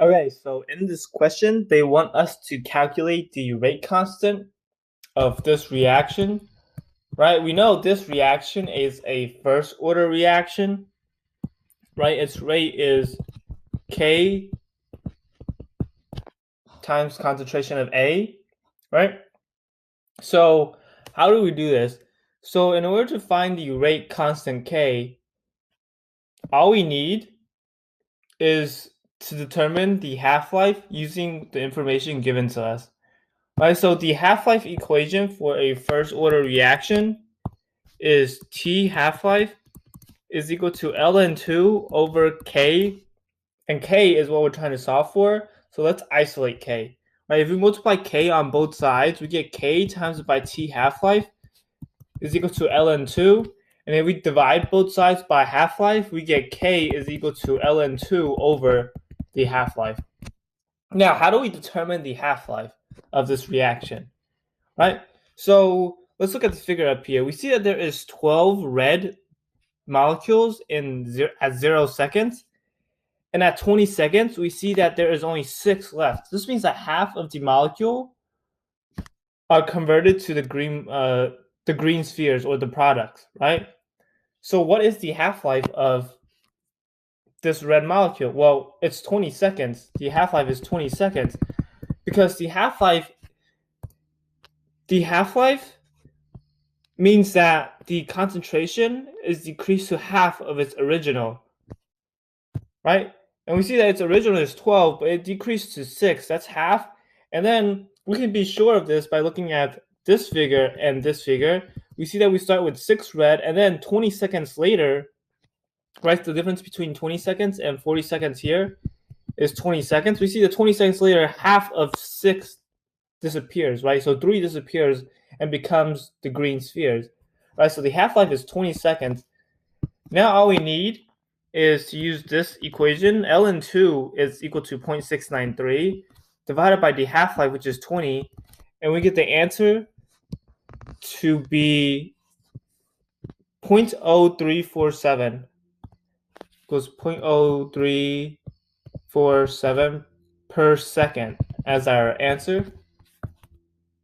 Okay, so in this question, they want us to calculate the rate constant of this reaction, right? We know this reaction is a first order reaction, right? Its rate is K times concentration of A, right? So how do we do this? So in order to find the rate constant K, all we need is to determine the half-life using the information given to us. Right, so the half-life equation for a first order reaction is T half-life is equal to ln2 over K, and K is what we're trying to solve for. So let's isolate K. Right, if we multiply K on both sides, we get K times by T half-life is equal to ln2. And if we divide both sides by half-life, we get K is equal to ln2 over the half-life. Now, how do we determine the half-life of this reaction? Right? So let's look at the figure up here. We see that there is 12 red molecules at 0 seconds. And at 20 seconds, we see that there is only 6 left. This means that half of the molecule are converted to the green spheres or the products, right? So what is the half-life of this red molecule? Well, it's 20 seconds. The half-life is 20 seconds because the half-life means that the concentration is decreased to half of its original, right? And we see that its original is 12, but it decreased to 6. That's half. And then we can be sure of this by looking at this figure and this figure. We see that we start with 6 red, and then 20 seconds later, right? The difference between 20 seconds and 40 seconds here is 20 seconds. We see that 20 seconds later, half of 6 disappears, right? So 3 disappears and becomes the green spheres, right? So the half-life is 20 seconds. Now all we need is to use this equation. ln2 is equal to 0.693 divided by the half-life, which is 20, and we get the answer to be 0.0347. Goes 0.0347 per second as our answer.